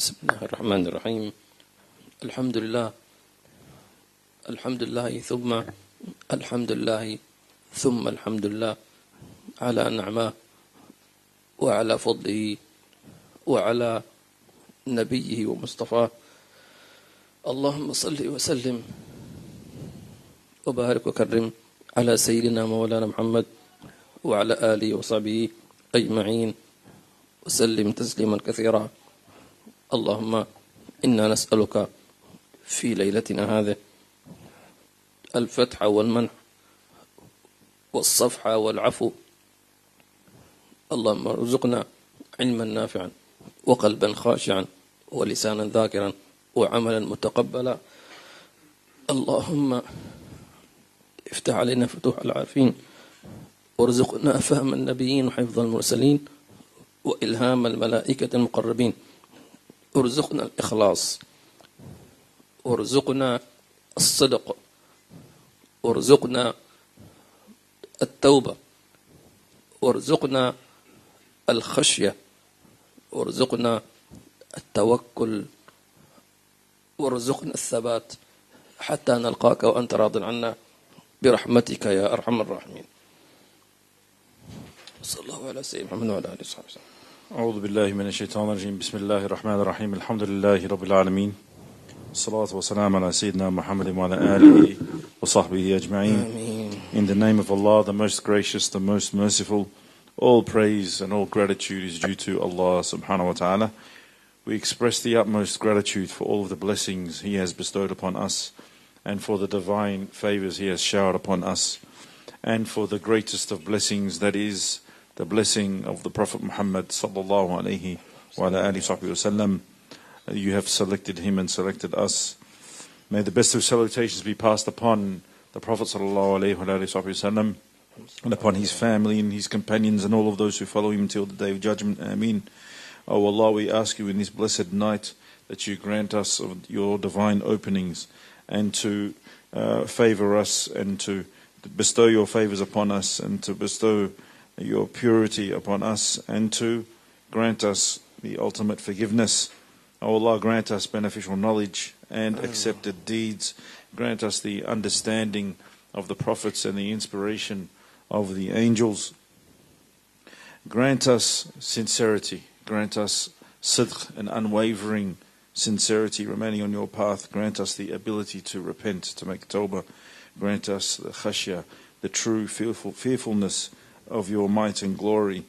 بسم الله الرحمن الرحيم. الحمد لله ثم الحمد لله ثم الحمد لله على نعمه وعلى فضله وعلى نبيه ومصطفاه. اللهم صل وسلم وبارك وكرم على سيدنا مولانا محمد وعلى آله وصحبه أجمعين وسلم تسليما كثيرا. اللهم إنا نسألك في ليلتنا هذه الفتح والمنح والصفح والعفو. اللهم ارزقنا علما نافعا وقلبا خاشعا ولسانا ذاكرا وعملا متقبلا. اللهم افتح علينا فتوح العارفين وارزقنا فهم النبيين وحفظ المرسلين وإلهام الملائكة المقربين. ارزقنا الإخلاص وارزقنا الصدق وارزقنا التوبة وارزقنا الخشية وارزقنا التوكل وارزقنا الثبات حتى نلقاك وأنت راض عنا برحمتك يا أرحم الراحمين. صلى الله على سيدنا محمد وعلى آله وصحبه وسلم. أعوذ بالله من الشيطان الرجيم. بسم الله الرحمن الرحيم. الحمد لله رب العالمين. الصلاة والسلام على سيدنا محمد وعلى آله وصحبه أجمعين. In the name of Allah, the most gracious, the most merciful, all praise and all gratitude is due to Allah subhanahu wa ta'ala. We express the utmost gratitude for all of the blessings He has bestowed upon us and for the divine favors He has showered upon us and for the greatest of blessings, that is the blessing of the Prophet Muhammad sallallahu alayhi wa alihi wa sallam. You have selected him and selected us. May the best of salutations be passed upon the Prophet sallallahu alayhi wa sallam and upon his family and his companions and all of those who follow him until the day of judgment. Ameen. Oh Allah, we ask you in this blessed night that you grant us of your divine openings and to favor us and to bestow your favors upon us and to bestow your purity upon us and to grant us the ultimate forgiveness. O Allah, grant us beneficial knowledge and accepted deeds. Grant us the understanding of the prophets and the inspiration of the angels. Grant us sincerity. Grant us sidq and unwavering sincerity remaining on your path. Grant us the ability to repent, to make tawbah. Grant us the khashya, the true fearfulness of your might and glory.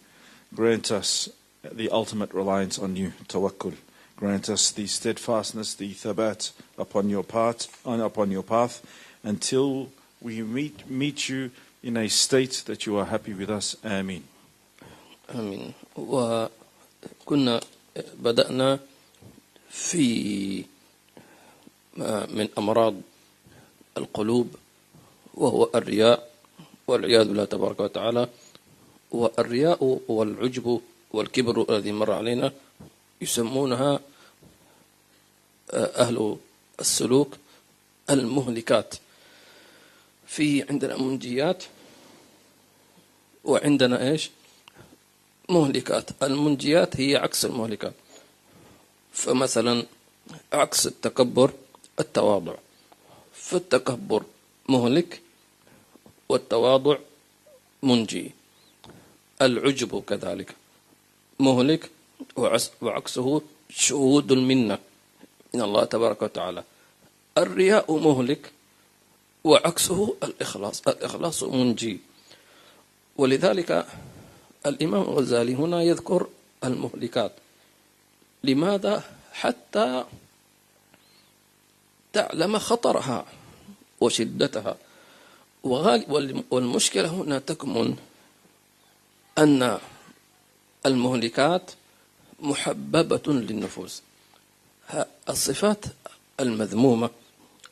Grant us the ultimate reliance on you, tawakkul. Grant us the steadfastness, the thabat upon your path, until we meet you in a state that you are happy with us. Ameen. آمين. وكنا بدأنا في من أمراض القلوب وهو الرياء والعياذ بالله تبارك وتعالى. والرياء والعجب والكبر الذي مر علينا يسمونها أهل السلوك المهلكات. في عندنا منجيات وعندنا إيش؟ مهلكات. المنجيات هي عكس المهلكات. فمثلا عكس التكبر التواضع، فالتكبر مهلك والتواضع منجي. العجب كذلك مهلك وعكسه شهود المنة من الله تبارك وتعالى. الرياء مهلك وعكسه الإخلاص منجي. ولذلك الإمام الغزالي هنا يذكر المهلكات. لماذا؟ حتى تعلم خطرها وشدتها. والمشكلة هنا تكمن أن المهلكات محببة للنفوس. الصفات المذمومة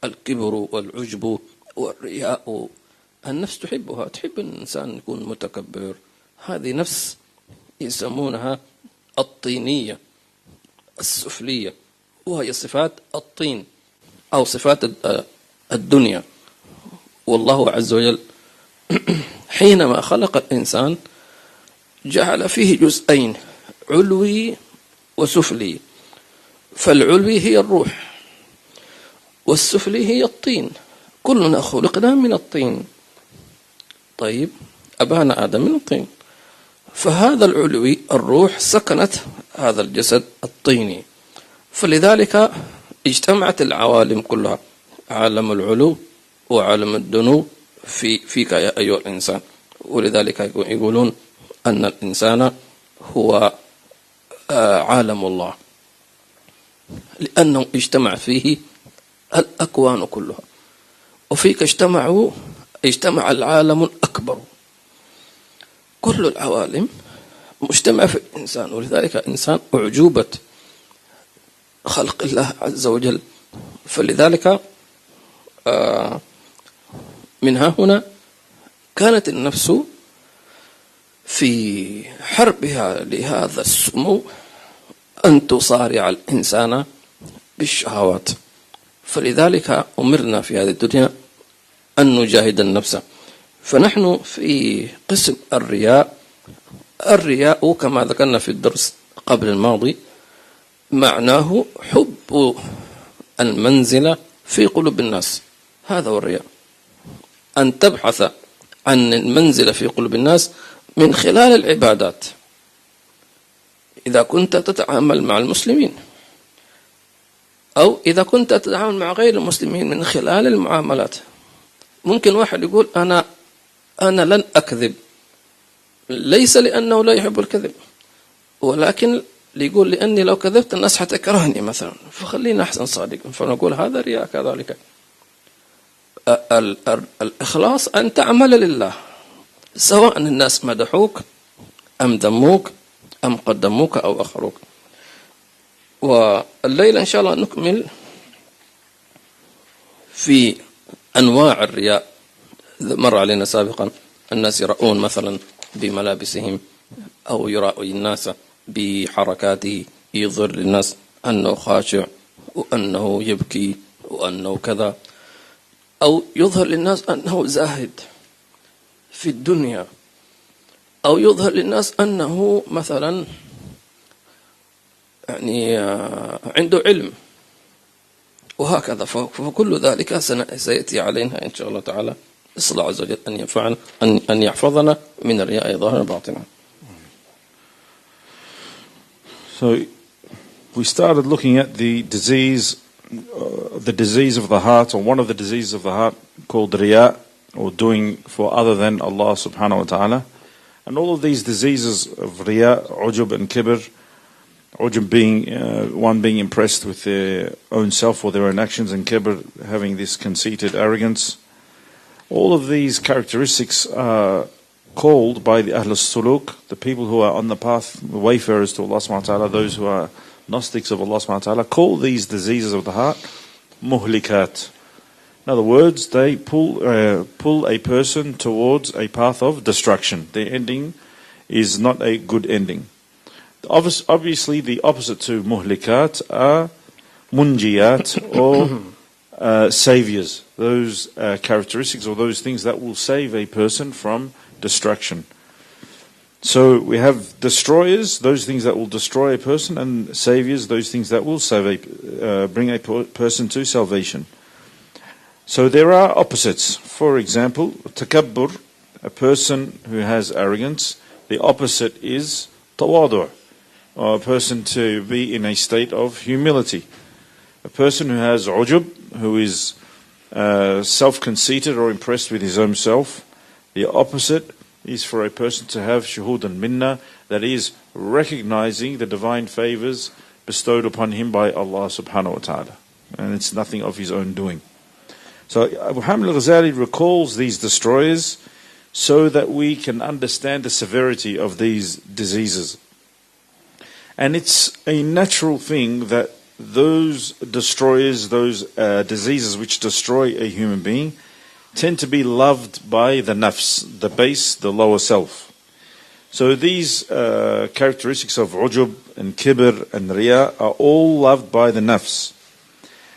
الكبر والعجب والرياء النفس تحبها، تحب الإنسان يكون متكبر. هذه نفس يسمونها الطينية السفلية، وهي صفات الطين أو صفات الدنيا. والله عز وجل حينما خلق الإنسان جعل فيه جزئين، علوي وسفلي. فالعلوي هي الروح والسفلي هي الطين، كلنا خلقنا من الطين. طيب أبانا آدم من الطين، فهذا العلوي الروح سكنت هذا الجسد الطيني، فلذلك اجتمعت العوالم كلها، عالم العلو وعالم الدنو فيك يا أيها الإنسان. ولذلك يقولون أن الإنسان هو عالم الله، لأنه اجتمع فيه الأكوان كلها، وفيك اجتمع العالم الأكبر، كل العوالم مجتمع في الإنسان. ولذلك الإنسان أعجوبة خلق الله عز وجل. فلذلك منها هنا كانت النفس في حربها لهذا السمو أن تصارع الإنسان بالشهوات. فلذلك أمرنا في هذه الدنيا أن نجاهد النفس. فنحن في قسم الرياء. الرياء كما ذكرنا في الدرس قبل الماضي معناه حب المنزلة في قلوب الناس، هذا هو الرياء، أن تبحث عن المنزلة في قلوب الناس من خلال العبادات. إذا كنت تتعامل مع المسلمين أو إذا كنت تتعامل مع غير المسلمين من خلال المعاملات. ممكن واحد يقول أنا لن أكذب، ليس لأنه لا يحب الكذب، ولكن يقول لأني لو كذبت الناس حتكرهني مثلا، فخلينا أحسن صادق. فنقول هذا رياء كذلك. الإخلاص أن تعمل لله، سواء الناس مدحوك أم ذموك أم قدموك أو أخروك. والليلة إن شاء الله نكمل في أنواع الرياء. مر علينا سابقا الناس يرؤون مثلا بملابسهم أو يرأي الناس بحركاته، يظهر للناس أنه خاشع وأنه يبكي وأنه كذا، أو يظهر للناس أنه زاهد في الدنيا، أو يظهر للناس أنه مثلا يعني عنده علم، وهكذا. فكل ذلك سيأتي علينا إن شاء الله تعالى. نسأل الله عز وجل أن ينفعنا أن يحفظنا من الرياء ظاهرا وباطنا. So we started looking at the disease of the heart, or one of the diseases of the heart, called riya, or doing for other than Allah subhanahu wa ta'ala. And all of these diseases of riya, ujub and kibr, ujub being one being impressed with their own self or their own actions, and kibr having this conceited arrogance. All of these characteristics are called by the Ahl al-Suluk, the people who are on the path, the wayfarers to Allah subhanahu wa ta'ala, those who are Gnostics of Allah subhanahu wa ta'ala, call these diseases of the heart muhlikat. In other words, they pull a person towards a path of destruction. Their ending is not a good ending. Obviously, the opposite to muhlikat are munjiyat, or saviors. Those characteristics or those things that will save a person from destruction. So we have destroyers, those things that will destroy a person, and saviors, those things that will bring a person to salvation. So there are opposites. For example, takabbur, a person who has arrogance, the opposite is tawadu', or a person to be in a state of humility. A person who has ujub, who is self-conceited or impressed with his own self, the opposite is for a person to have shuhud al-minnah, that is, recognizing the divine favors bestowed upon him by Allah subhanahu wa ta'ala. And it's nothing of his own doing. So Abu Hamid al-Ghazali recalls these destroyers so that we can understand the severity of these diseases. And it's a natural thing that those destroyers, those diseases which destroy a human being, tend to be loved by the nafs, the base, the lower self. So these characteristics of ujub and kibr and riya are all loved by the nafs.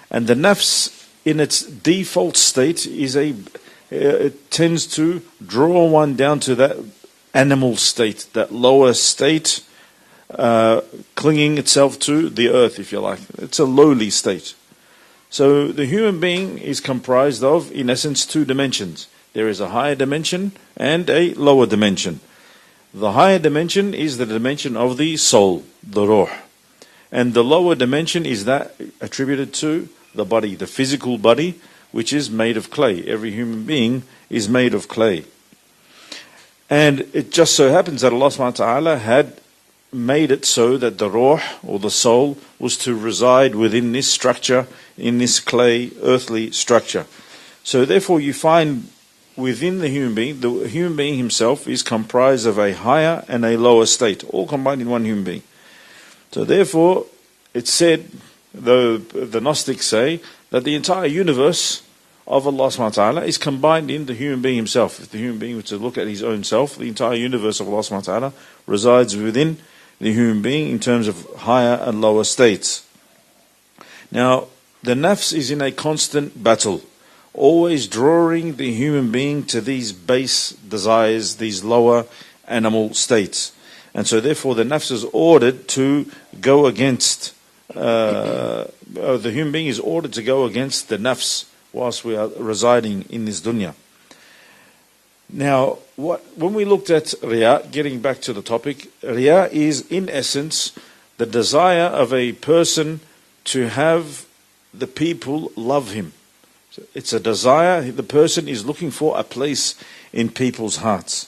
And the nafs, in its default state, it tends to draw one down to that animal state, that lower state clinging itself to the earth, if you like. It's a lowly state. So the human being is comprised of, in essence, two dimensions. There is a higher dimension and a lower dimension. The higher dimension is the dimension of the soul, the ruh. And the lower dimension is that attributed to the body, the physical body, which is made of clay. Every human being is made of clay. And it just so happens that Allah subhanahu wa ta'ala had made it so that the ruh, or the soul, was to reside within this structure, in this clay, earthly structure. So therefore you find within the human being himself is comprised of a higher and a lower state, all combined in one human being. So therefore, it's said, the Gnostics say, that the entire universe of Allah subhanahu wa ta'ala is combined in the human being himself. If the human being were to look at his own self, the entire universe of Allah subhanahu wa ta'ala resides within the human being in terms of higher and lower states. Now, the nafs is in a constant battle, always drawing the human being to these base desires, these lower animal states. And so therefore the nafs is ordered to go against, the human being is ordered to go against the nafs whilst we are residing in this dunya. Now, when we looked at riya, getting back to the topic, riya is in essence the desire of a person to have the people love him. So it's a desire, the person is looking for a place in people's hearts.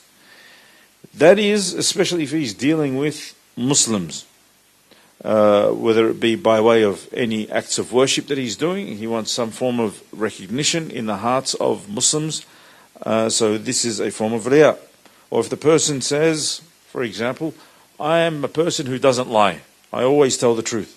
That is, especially if he's dealing with Muslims, whether it be by way of any acts of worship that he's doing, he wants some form of recognition in the hearts of Muslims. So this is a form of riya. Or if the person says, for example, I am a person who doesn't lie. I always tell the truth.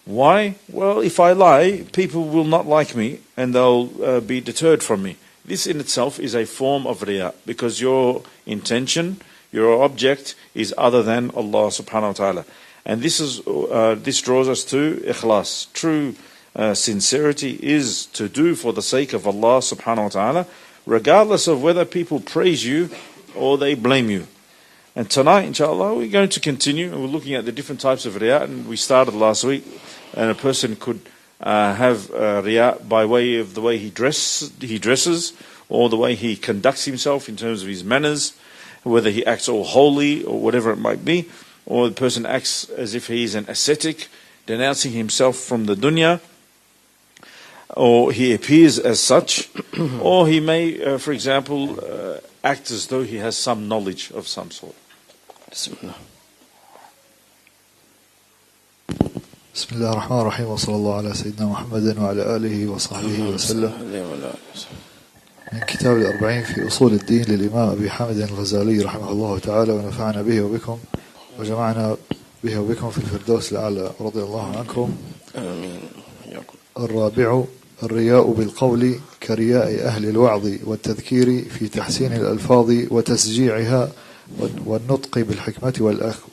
Why? Well, if I lie, people will not like me and they'll be deterred from me. This in itself is a form of riya, because your intention, your object is other than Allah subhanahu wa ta'ala. And this draws us to ikhlas. True sincerity is to do for the sake of Allah subhanahu wa ta'ala, regardless of whether people praise you or they blame you. And tonight, inshallah, we're going to continue, and we're looking at the different types of riya. And we started last week, and a person could have riya by way of the way he dresses, or the way he conducts himself in terms of his manners, whether he acts all holy or whatever it might be, or the person acts as if he is an ascetic, denouncing himself from the dunya, or he appears as such, or he may, for example, act as though he has some knowledge of some sort. Bismillah. بسم الله الرحمن الرحيم وصلى الله على سيدنا محمد وعلى آله وصحبه وسلم. من كتاب الاربعين في اصول الدين للامام ابي حامد الغزالي رحمه الله تعالى، ونفعنا به وبكم وجمعنا به وبكم في الفردوس الاعلى، رضي الله عنكم. آمين. الرابع: الرياء بالقول كرياء أهل الوعظ والتذكير في تحسين الألفاظ وتسجيعها والنطق بالحكمة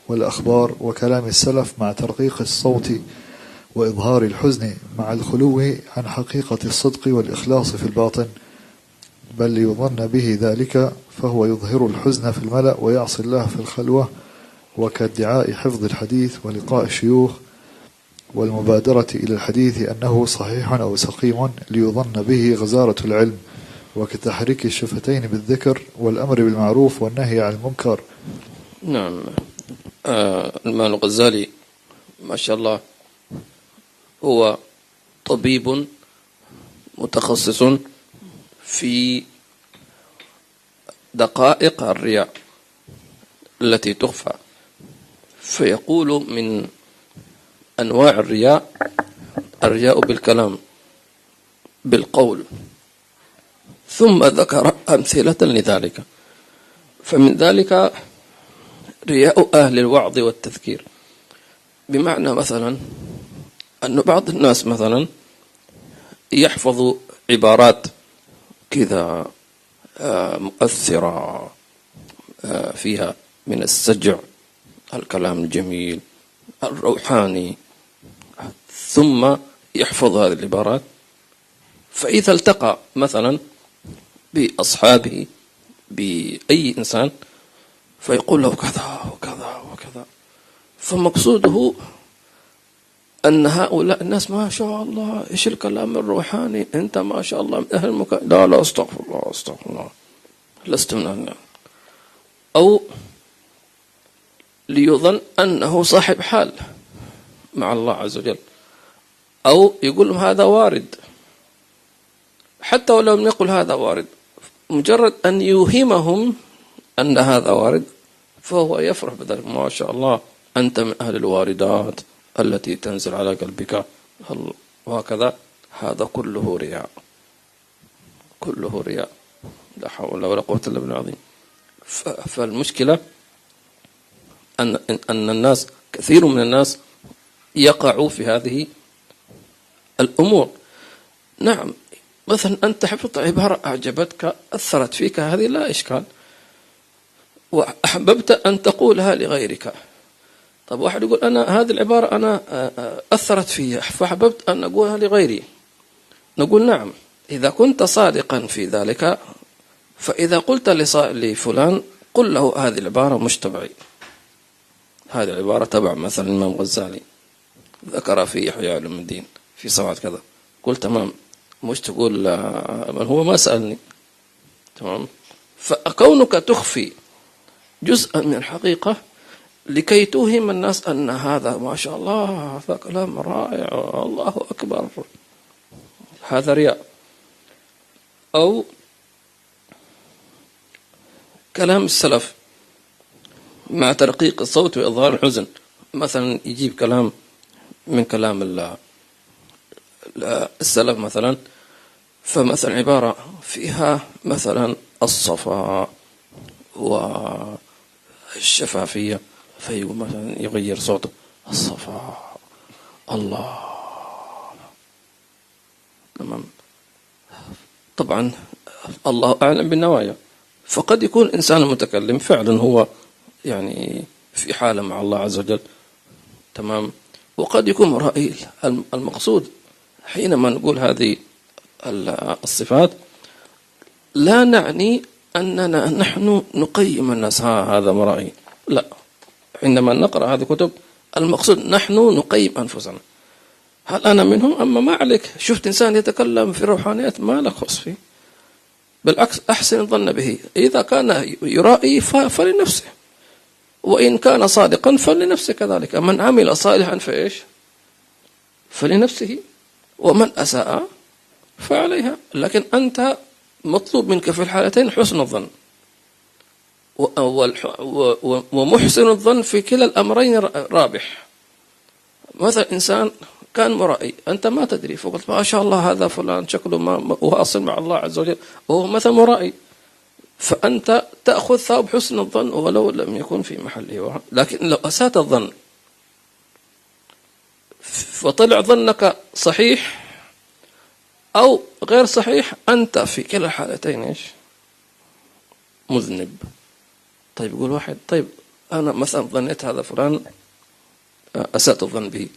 والأخبار وكلام السلف مع ترقيق الصوت وإظهار الحزن مع الخلو عن حقيقة الصدق والإخلاص في الباطن، بل يظن به ذلك فهو يظهر الحزن في الملأ ويعصي الله في الخلوة، وكادعاء حفظ الحديث ولقاء الشيوخ والمبادرة إلى الحديث أنه صحيح أو سقيم ليظن به غزارة العلم، وكتحريك الشفتين بالذكر والأمر بالمعروف والنهي عن المنكر. نعم. الإمام الغزالي ما شاء الله هو طبيب متخصص في دقائق الرياء التي تخفى، فيقول من أنواع الرياء بالكلام، بالقول، ثم ذكر أمثلة لذلك. فمن ذلك رياء أهل الوعظ والتذكير، بمعنى مثلا أن بعض الناس مثلا يحفظ عبارات كذا مؤثرة فيها من السجع، الكلام الجميل الروحاني، ثم يحفظ هذه العبارات، فإذا التقى مثلا بأصحابه بأي إنسان فيقول له كذا وكذا وكذا، فمقصوده أن هؤلاء الناس ما شاء الله إيش الكلام الروحاني، أنت ما شاء الله من أهل المكان، لا استغفر الله استغفر الله، لست من أهل. أو ليظن أنه صاحب حال مع الله عز وجل، أو يقول لهم هذا وارد، حتى ولو لم يقل هذا وارد، مجرد أن يوهمهم أن هذا وارد فهو يفرح بذلك، ما شاء الله أنت من أهل الواردات التي تنزل على قلبك وهكذا. هذا كله رياء، كله رياء، لا حول ولا قوة إلا بالله العظيم. فالمشكلة أن الناس، كثير من الناس يقعوا في هذه الأمور. نعم، مثلا أنت حفظت عبارة أعجبتك أثرت فيك، هذه لا إشكال، وأحببت أن تقولها لغيرك. طب واحد يقول أنا هذه العبارة أنا أثرت في فأحببت أن أقولها لغيري، نقول نعم إذا كنت صادقا في ذلك، فإذا قلت لفلان قل له هذه العبارة مش تبعي، هذه العبارة تبع مثلا الإمام غزالي ذكر في إحياء علوم الدين في صفحة كذا، قل تمام، مش تقول من هو ما سألني. تمام. فكونك تخفي جزءا من الحقيقة لكي توهم الناس أن هذا ما شاء الله هذا كلام رائع الله أكبر، هذا رياء. أو كلام السلف مع ترقيق الصوت وإظهار الحزن، مثلا يجيب كلام من كلام السلف مثلا، فمثلا عبارة فيها مثلا الصفاء والشفافية، فيقول مثلا يغير صوته الصفاء الله. تمام. طبعا الله أعلم بالنوايا، فقد يكون إنسان متكلم فعلا هو يعني في حالة مع الله عز وجل، تمام، وقد يكون مرائي. المقصود حينما نقول هذه الصفات لا نعني أننا نحن نقيم الناس هذا مرائي، لا. عندما نقرأ هذه الكتب المقصود نحن نقيم أنفسنا، هل أنا منهم؟ أما ما عليك، شفت إنسان يتكلم في روحانيات ما لك خص فيه، بالعكس أحسن الظن به، إذا كان يرائي فلنفسه، وإن كان صادقا فلنفسه كذلك. من عمل صالحا فإيش؟ فلنفسه، ومن أساء فعليها. لكن أنت مطلوب منك في الحالتين حسن الظن، ومحسن الظن في كلا الأمرين رابح. مثلا إنسان كان مرائي أنت ما تدري، فقلت ما شاء الله هذا فلان شكله ما واصل مع الله عز وجل، وهو مثلا مرائي، فأنت تأخذ ثواب حسن الظن ولو لم يكن في محله. لكن لو أسأت الظن فطلع ظنك صحيح أو غير صحيح، أنت في كلا الحالتين إيش؟ مذنب. طيب يقول واحد طيب أنا مثلا ظنيت هذا فلان أسأت الظن به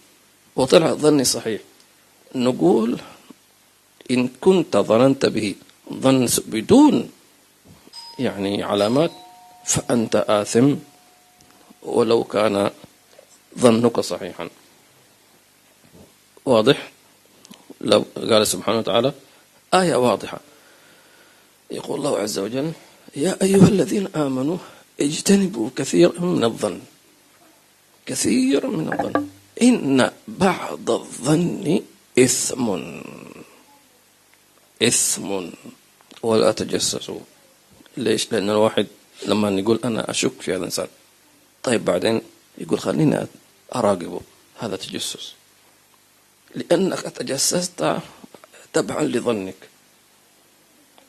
وطلع ظني صحيح، نقول إن كنت ظننت به ظن بدون يعني علامات فأنت آثم ولو كان ظنك صحيحا. واضح؟ لو قال سبحانه وتعالى آية واضحة، يقول الله عز وجل يا أيها الذين آمنوا اجتنبوا كثيرا من الظن، كثيرا من الظن إن بعض الظن إثم ولا تجسسوا. ليش؟ لأن الواحد لما يقول أنا أشك في هذا الإنسان، طيب بعدين يقول خليني أراقبه، هذا تجسس، لأنك تجسست تبعا لظنك.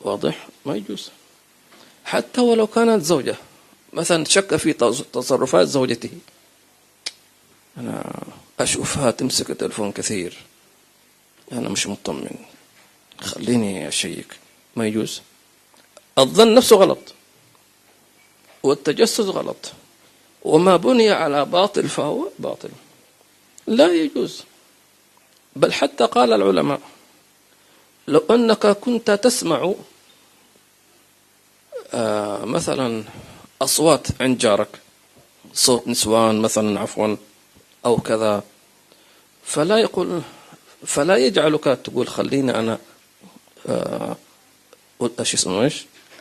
واضح؟ ما يجوز. حتى ولو كانت زوجة مثلا شك في تصرفات زوجته، أنا أشوفها تمسك التلفون كثير، أنا مش مطمن، خليني أشيك، ما يجوز. الظن نفسه غلط، والتجسس غلط، وما بني على باطل فهو باطل، لا يجوز. بل حتى قال العلماء لو أنك كنت تسمع مثلا أصوات عند جارك صوت نسوان مثلا عفوا أو كذا، فلا يجعلك تقول خليني أنا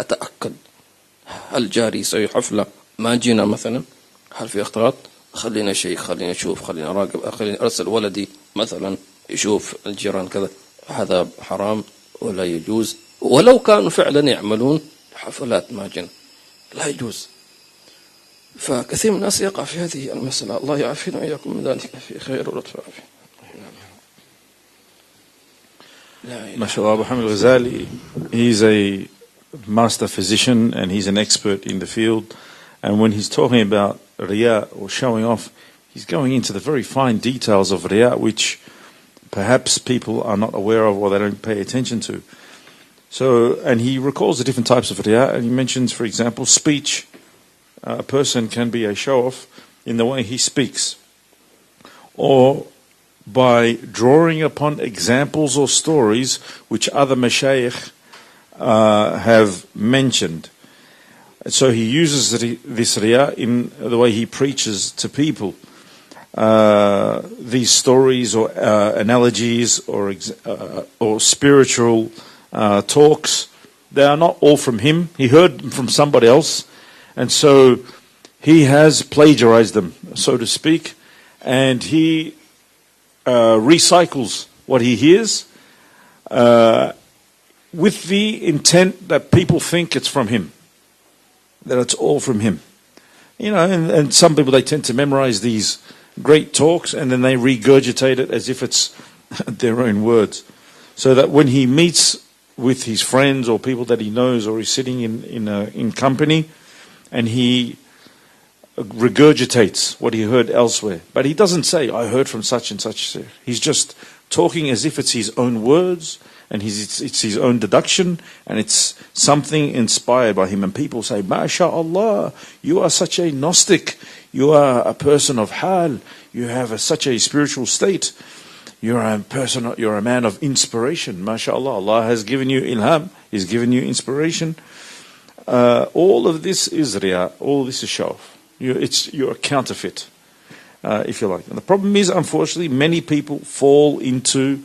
أتأكد هل جاري يسوي حفلة ما جينا مثلا، هل في اختلاط، خلينا شيء، خلينا أشوف، خلينا أراقب، خلينا أرسل ولدي مثلا يشوف الجيران كذا. هذا حرام ولا يجوز، ولو كانوا فعلا يعملون حفلات ما جينا لا يجوز. فكثير من الناس يقع في هذه المسألة. الله يعافينا وإياكم من ذلك في خير ولطف عافية. MashaAllah, Muhammad Ghazali, he's a master physician and he's an expert in the field. And when he's talking about riya or showing off, he's going into the very fine details of riya, which perhaps people are not aware of or they don't pay attention to. So, and he recalls the different types of riya, and he mentions, for example, speech. A person can be a show-off in the way he speaks, or by drawing upon examples or stories which other mashayikh have mentioned. So he uses this riya in the way he preaches to people. These stories or analogies or spiritual talks, they are not all from him. He heard them from somebody else, and so he has plagiarized them, so to speak, and he recycles what he hears with the intent that people think it's from him, that it's all from him. You know, and some people, they tend to memorize these great talks and then they regurgitate it as if it's their own words. So that when he meets with his friends or people that he knows, or he's sitting in company, and he regurgitates what he heard elsewhere. But he doesn't say, I heard from such and such. He's just talking as if it's his own words, and it's his own deduction, and it's something inspired by him. And people say, MashaAllah, you are such a Gnostic, you are a person of hal, you have such a spiritual state, you're a man of inspiration. MashaAllah, Allah has given you ilham, He's given you inspiration. All of this is riya, all of this is show-off. You're a counterfeit, if you like. And the problem is, unfortunately, many people fall into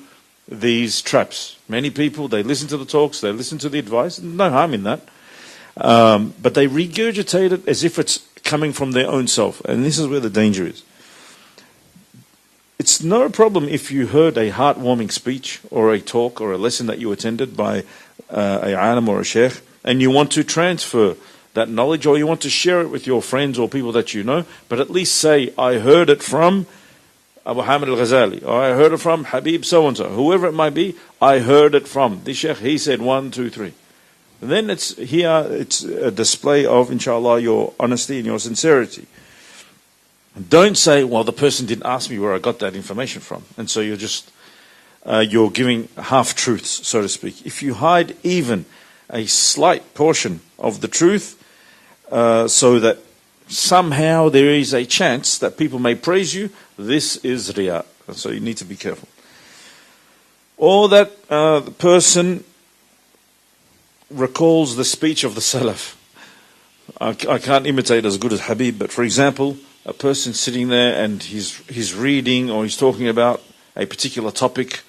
these traps. Many people, they listen to the talks, they listen to the advice, no harm in that. But they regurgitate it as if it's coming from their own self. And this is where the danger is. It's no problem if you heard a heartwarming speech or a talk or a lesson that you attended by a alim or a sheikh, and you want to transfer that knowledge, or you want to share it with your friends or people that you know, but at least say, I heard it from Abu Hamid al-Ghazali, or I heard it from Habib so-and-so, whoever it might be, I heard it from this sheikh, he said 1, 2, 3. And then it's a display of, inshallah, your honesty and your sincerity. Don't say, well, the person didn't ask me where I got that information from. And so you're giving half-truths, so to speak. If you hide even a slight portion of the truth, so that somehow there is a chance that people may praise you, this is riya. So you need to be careful. Or that the person recalls the speech of the Salaf. I can't imitate as good as Habib, but for example, a person sitting there and he's reading or he's talking about a particular topic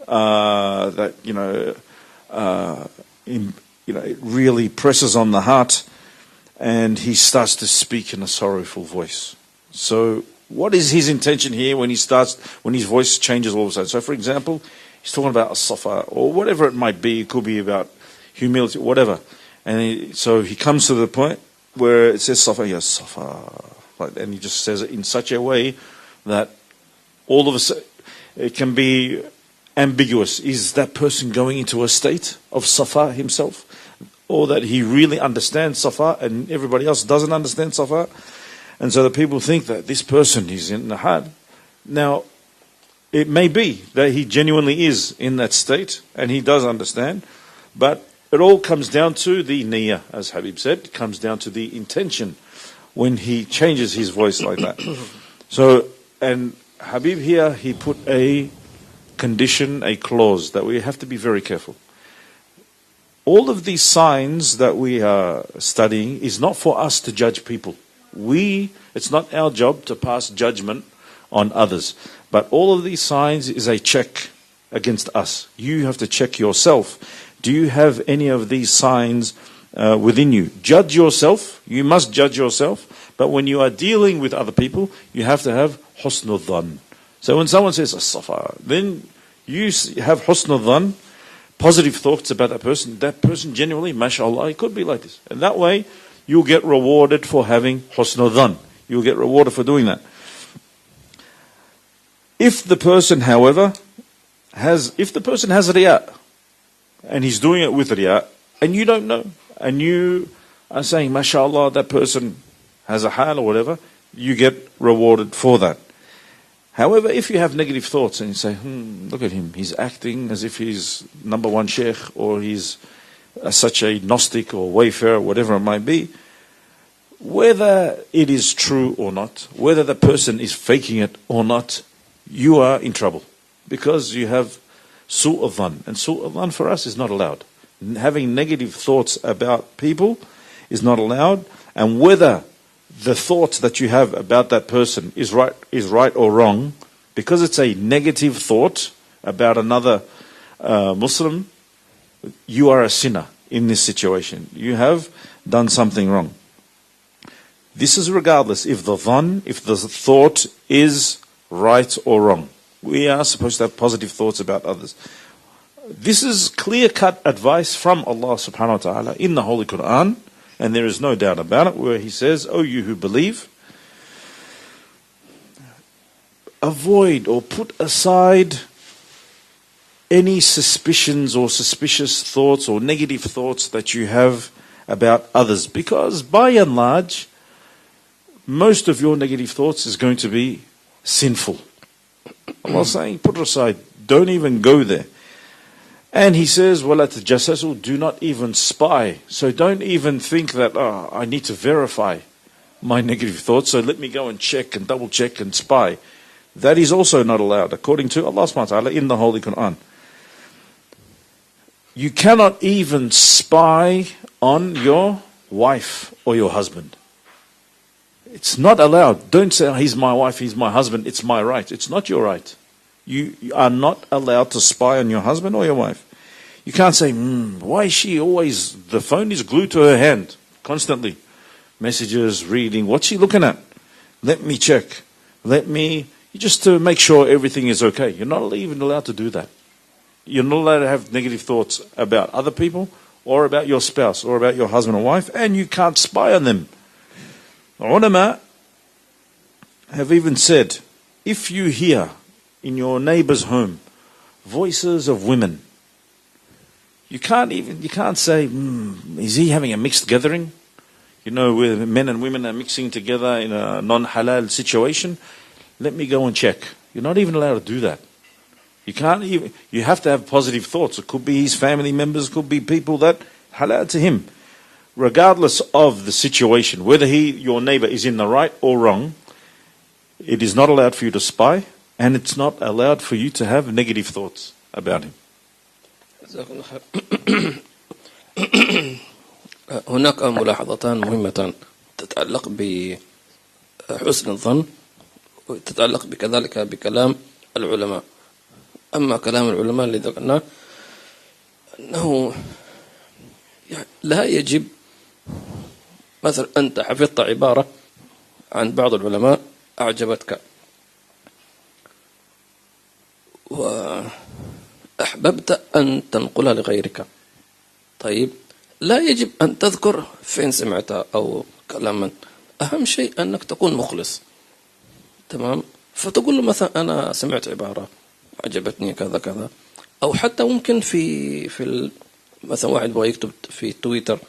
that it really presses on the heart, and he starts to speak in a sorrowful voice. So what is his intention here when his voice changes all of a sudden? So for example, he's talking about a safa or whatever it might be. It could be about humility, whatever. And so he comes to the point where it says safa, yes, safa. And he just says it in such a way that all of a sudden it can be ambiguous. Is that person going into a state of safa himself? Or that he really understands safa and everybody else doesn't understand safa? And so the people think that this person is in the had. Now, it may be that he genuinely is in that state and he does understand, but it all comes down to the niyyah, as Habib said. It comes down to the intention when he changes his voice like that. So, and Habib here, he put a condition, a clause that we have to be very careful. All of these signs that we are studying is not for us to judge people It's not our job to pass judgment on others. But all of these signs is a check against us. You have to check yourself. Do you have any of these signs within you? Judge yourself. You must judge yourself. But when you are dealing with other people, you have to have husnul dhan. So when someone says as-safa, then you have husnul dhan, positive thoughts about that person. That person genuinely, mashallah, he could be like this. And that way, you'll get rewarded for having husnul dhan. You'll get rewarded for doing that. If the person, however, has riya, and he's doing it with riya, and you don't know, and you are saying, mashallah, that person has a hal or whatever, you get rewarded for that. However, if you have negative thoughts and you say, look at him, he's acting as if he's number one sheikh, or he's such a Gnostic or wayfarer, whatever it might be, whether it is true or not, whether the person is faking it or not, you are in trouble. Because you have su'u dhan. And su'u dhan for us is not allowed. Having negative thoughts about people is not allowed. And whether the thoughts that you have about that person is right or wrong, because it's a negative thought about another Muslim, you are a sinner in this situation. You have done something wrong. This is regardless if the thought is right or wrong. We are supposed to have positive thoughts about others. This is clear-cut advice from Allah subhanahu wa ta'ala in the Holy Quran, and there is no doubt about it, where He says, "O you who believe, avoid or put aside any suspicions or suspicious thoughts or negative thoughts that you have about others, because by and large, most of your negative thoughts is going to be sinful." Allah is saying, put it aside, don't even go there. And He says, وَلَا تَجَسَّسُوا, do not even spy. So don't even think that, I need to verify my negative thoughts, so let me go and check and double check and spy. That is also not allowed, according to Allah subhanahu wa ta'ala in the Holy Quran. You cannot even spy on your wife or your husband. It's not allowed. Don't say, he's my wife, he's my husband, it's my right. It's not your right. You are not allowed to spy on your husband or your wife. You can't say, why is she always, the phone is glued to her hand, constantly. Messages, reading, what's she looking at? Let me check. Just to make sure everything is okay. You're not even allowed to do that. You're not allowed to have negative thoughts about other people, or about your spouse, or about your husband or wife, and you can't spy on them. Ulama have even said, if you hear in your neighbor's home voices of women, you can't say, is he having a mixed gathering? Where men and women are mixing together in a non-halal situation. Let me go and check. You're not even allowed to do that. You have to have positive thoughts. It could be his family members, could be people that halal to him. Regardless of the situation, whether your neighbor is in the right or wrong, it is not allowed for you to spy, and it's not allowed for you to have negative thoughts about him. هناك ملاحظتان مهمتان تتعلق بحسن الظن وتتعلق كذلك بكلام العلماء. أما كلام العلماء اللي ذكرناه أنه لا يجب، مثلا أنت حفظت عبارة عن بعض العلماء أعجبتك وأحببت أن تنقلها لغيرك، طيب لا يجب أن تذكر فين سمعتها أو كلام من. أهم شيء أنك تكون مخلص، تمام؟ فتقول له مثلا أنا سمعت عبارة عجبتني كذا كذا، أو حتى ممكن في مثلا واحد يبغى يكتب في تويتر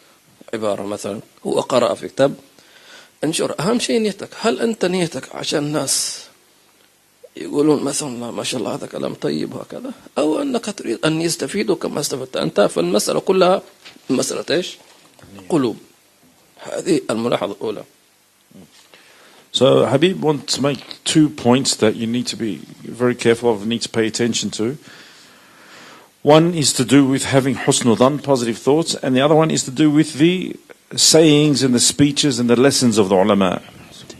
عبارة مثلا هو قرأ في كتاب، انشر. أهم شيء نيتك، هل أنت نيتك عشان الناس يقولون مثلا ما شاء الله هذا كلام طيب وهكذا، أو أنك تريد أن يستفيدوا كما استفدت أنت؟ فالمسألة كلها مسألة إيش؟ قلوب. هذه الملاحظة الأولى. So Habib wants to make 2 points that you need to be very careful of, need to pay attention to. One is to do with having husnul dhan, positive thoughts, and the other one is to do with the sayings and the speeches and the lessons of the ulama.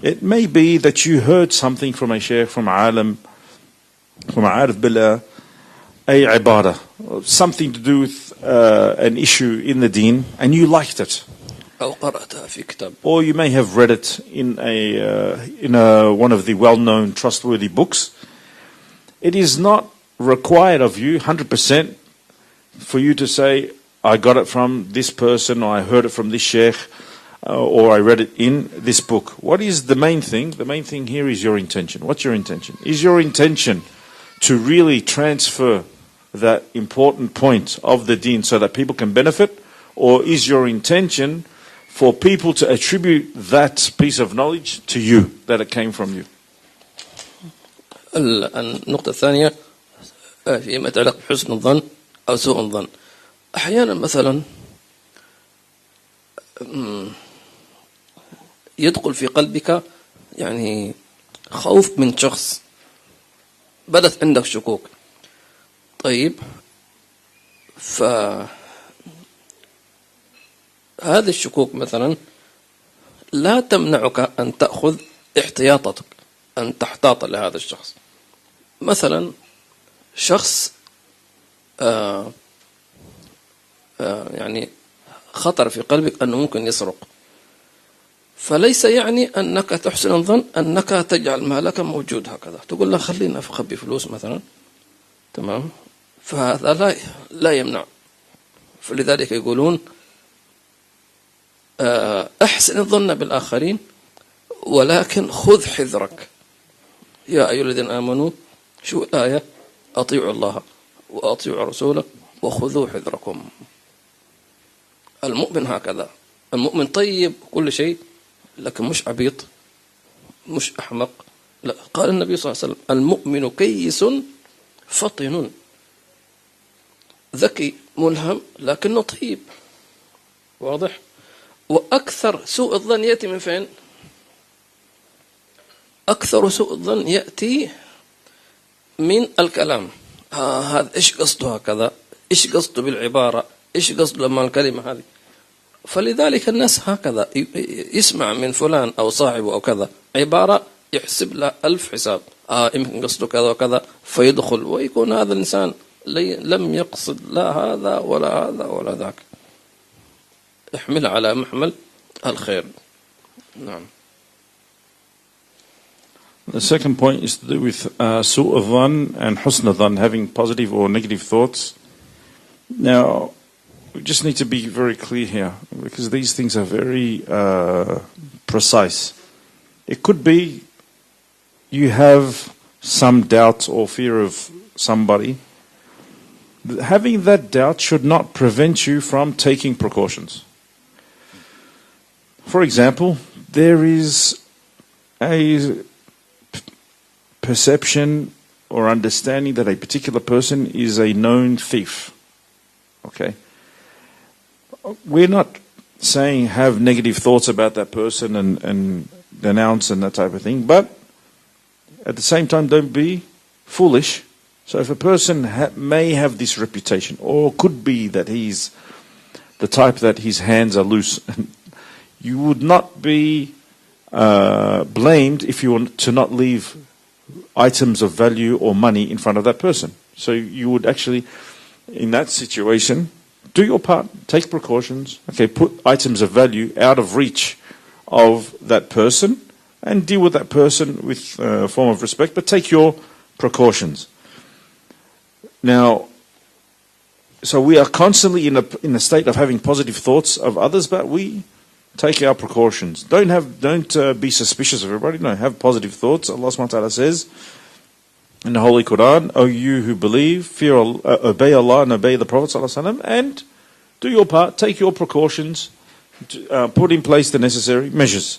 It may be that you heard something from a sheikh, from a alim, from a arif billah, a ibadah, something to do with an issue in the deen, and you liked it. أو قرأتها في كتاب. Or you may have read it in one of the well-known, trustworthy books. It is not required of you 100% for you to say, I got it from this person, or I heard it from this sheikh, or I read it in this book. What is the main thing? The main thing here is your intention. What's your intention? Is your intention to really transfer that important point of the deen so that people can benefit? Or is your intention for people to attribute that piece of knowledge to you, that it came from you? النقطة الثانية فيما يتعلق بحسن الظن أو سوء الظن. أحيانا مثلا يدخل في قلبك يعني خوف من شخص، بدت عندك شكوك. طيب، فهذه الشكوك مثلا لا تمنعك أن تأخذ احتياطاتك، أن تحتاط لهذا الشخص. مثلا شخص يعني خطر في قلبك أنه ممكن يسرق، فليس يعني أنك تحسن الظن أنك تجعل مالك موجود هكذا، تقول له خلينا أخبي فلوس مثلا، تمام؟ فهذا لا يمنع. فلذلك يقولون أحسن الظن بالآخرين ولكن خذ حذرك. يا أيها الذين آمنوا، شو الآية؟ أطيعوا الله وأطيعوا رسوله وخذوا حذركم. المؤمن هكذا، المؤمن طيب كل شيء، لكن مش عبيط، مش أحمق. لا، قال النبي صلى الله عليه وسلم: المؤمن كيس فطن، ذكي ملهم لكنه طيب. واضح؟ وأكثر سوء الظن يأتي من فين؟ أكثر سوء الظن يأتي من الكلام. هذا إيش قصده هكذا؟ إيش قصده بالعبارة؟ إيش قصده لما الكلمة هذه؟ فلذلك الناس هكذا يسمع من فلان أو صاحبه أو كذا عبارة، يحسب له 1000 حساب، يمكن قصده كذا وكذا، فيدخل ويكون هذا الإنسان لم يقصد لا هذا ولا هذا ولا ذاك. احمل على محمل الخير. نعم. The second point is to do with su'u dhan and husn dhan, having positive or negative thoughts. Now, we just need to be very clear here, because these things are very precise. It could be you have some doubt or fear of somebody. Having that doubt should not prevent you from taking precautions. For example, there is a perception or understanding that a particular person is a known thief. Okay? We're not saying have negative thoughts about that person and denounce and that type of thing, but at the same time, don't be foolish. So if a person may have this reputation, or could be that he's the type that his hands are loose, you would not be blamed if you want to not leave items of value or money in front of that person. So you would actually, in that situation, do your part, take precautions, okay, put items of value out of reach of that person and deal with that person with a form of respect, but take your precautions. Now, so we are constantly in a state of having positive thoughts of others, but we take our precautions. Don't be suspicious of everybody. No, have positive thoughts. Allah subhanahu wa ta'ala says in the Holy Quran, O you who believe, fear Allah, obey Allah and obey the Prophet sallallahu alaihi wasallam, and do your part, take your precautions, put in place the necessary measures.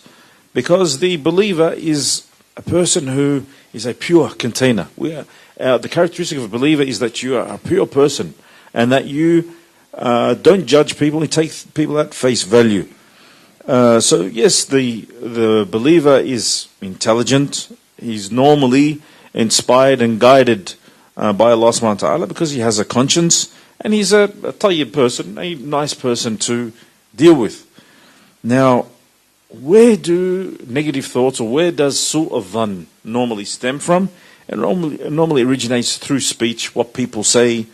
Because the believer is a person who is a pure container. The characteristic of a believer is that you are a pure person and that you don't judge people, you take people at face value. So yes, the believer is intelligent, he's normally inspired and guided by Allah subhanahu wa ta'ala because he has a conscience and he's a tayyib person, a nice person to deal with. Now, where do negative thoughts, or where does su'u al-dhann normally stem from? It normally originates through speech, what people say.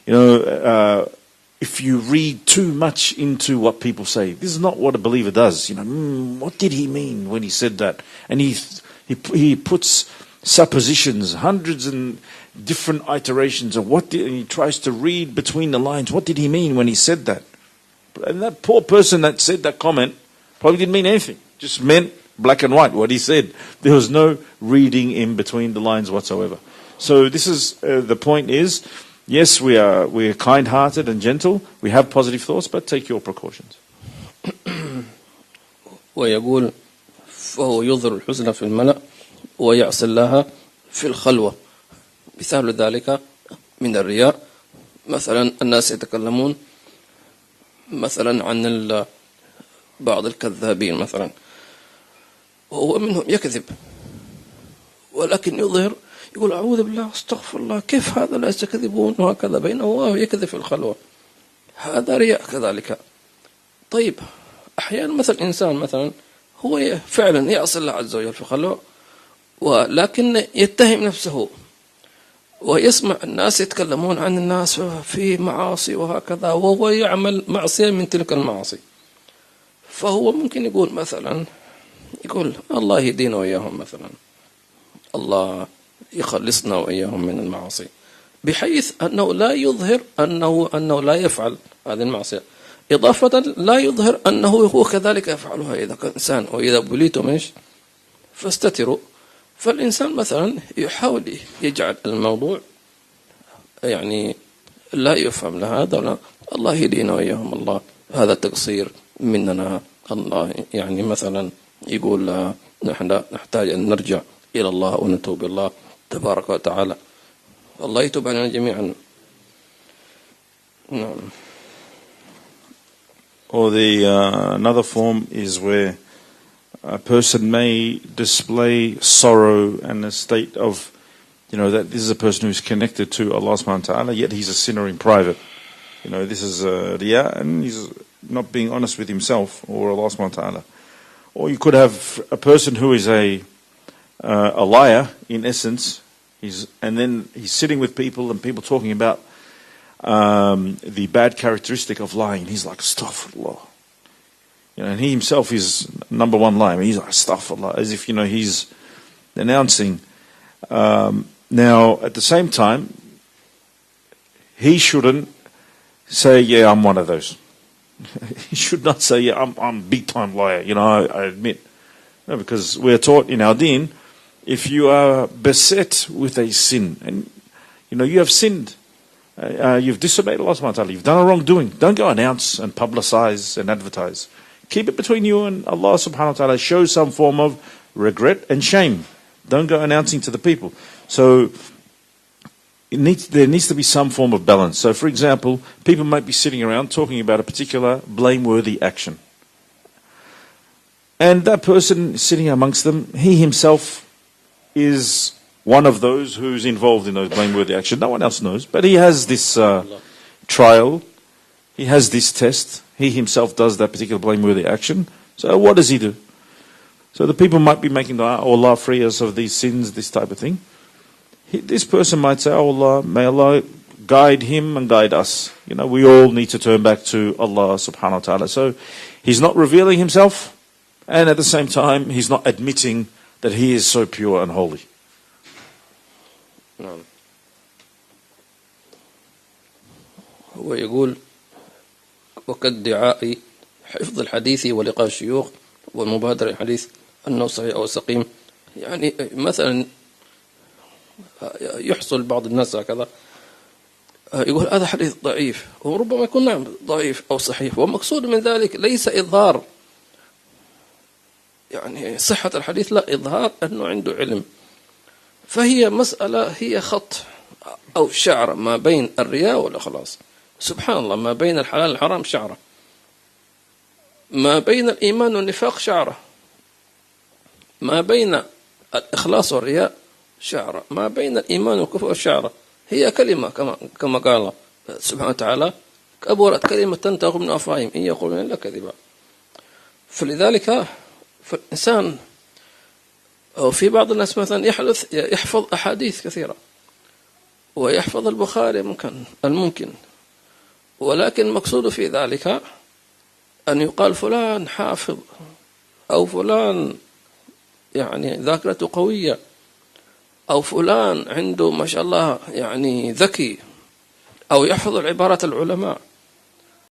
If you read too much into what people say, this is not what a believer does. What did he mean when he said that? And he puts suppositions, hundreds and different iterations of and he tries to read between the lines. What did he mean when he said that? And that poor person that said that comment probably didn't mean anything. Just meant black and white what he said. There was no reading in between the lines whatsoever. So this is the point is, yes, we're kind-hearted and gentle. We have positive thoughts, but take your precautions. ويقول فهو يظهر الحزن في الملأ ويعصي الله في الخلوة. مثال ذلك من الرياء، مثلا الناس يتكلمون مثلا عن بعض الكذابين مثلا، وهو منهم يكذب ولكن يظهر، يقول أعوذ بالله استغفر الله، كيف هذا لا يكذبون وهكذا، بينه وهو يكذب في الخلوة. هذا رياء كذلك. طيب أحيانا مثلا إنسان مثلا هو فعلا يعصي الله عز وجل في الخلوة، ولكن يتهم نفسه ويسمع الناس يتكلمون عن الناس في معاصي وهكذا، وهو يعمل معصية من تلك المعاصي. فهو ممكن يقول مثلا، يقول الله يهدينا وإياهم مثلا، الله يخلصنا وإياهم من المعاصي، بحيث أنه لا يظهر أنه لا يفعل هذه المعصية، إضافة لا يظهر أنه هو كذلك يفعلها إذا كان إنسان، وإذا بليتم إيش فاستتروا. فالإنسان مثلا يحاول يجعل الموضوع يعني لا يفهم لهذا ولا، الله يهدينا وإياهم، الله هذا تقصير مننا، الله يعني مثلا يقول نحن نحتاج أن نرجع إلى الله ونتوب الله تبارك وتعالى، الله يتوب علينا جميعا. نعم. Or another form is where a person may display sorrow and a state of, that this is a person who's connected to Allah subhanahu wa ta'ala, yet he's a sinner in private. This is riya, and he's not being honest with himself or Allah subhanahu wa ta'ala. Or you could have a person who is a liar in essence, and then he's sitting with people and people talking about the bad characteristic of lying. He's like, astaghfirullah. And he himself is number one liar. He's like, astaghfirullah, as if, he's denouncing. Now, at the same time, he shouldn't say, yeah, I'm one of those. He should not say, yeah, I'm a big time liar, I admit. No, because we're taught in our Deen, if you are beset with a sin, and you have sinned, you've disobeyed Allah subhanahu wa ta'ala, you've done a wrongdoing, don't go announce and publicize and advertise. Keep it between you and Allah subhanahu wa ta'ala. Show some form of regret and shame. Don't go announcing to the people. So there needs to be some form of balance. So for example, people might be sitting around talking about a particular blameworthy action. And that person sitting amongst them, he himself is one of those who's involved in those blameworthy actions. No one else knows. But he has this trial. He has this test. He himself does that particular blameworthy action. So what does he do? So the people might be making dua, oh Allah, free us of these sins, this type of thing. This person might say, oh Allah, may Allah guide him and guide us. We all need to turn back to Allah subhanahu wa ta'ala. So he's not revealing himself, and at the same time, he's not admitting that he is so pure and holy. نعم. هو يقول وكالدعاء حفظ الحديث ولقاء الشيوخ والمبادرة الحديث أنه صحيح أو سقيم. يعني مثلا يحصل بعض الناس هكذا يقول هذا حديث ضعيف، وربما يكون نعم ضعيف أو صحيح، والمقصود من ذلك ليس إظهار يعني صحة الحديث، لا، إظهار أنه عنده علم. فهي مسألة، هي خط أو شعرة ما بين الرياء والإخلاص. سبحان الله، ما بين الحلال والحرام شعرة، ما بين الإيمان والنفاق شعرة، ما بين الإخلاص والرياء شعرة، ما بين الإيمان والكفر شعرة. هي كلمة كما قال سبحانه وتعالى كبرت كلمة تنتهي من أفواههم إن يقولون إلا كذبا. فلذلك فالإنسان أو في بعض الناس مثلا يحفظ أحاديث كثيرة ويحفظ البخاري الممكن، ولكن المقصود في ذلك أن يقال فلان حافظ أو فلان يعني ذاكرته قوية أو فلان عنده ما شاء الله يعني ذكي أو يحفظ العبارات العلماء.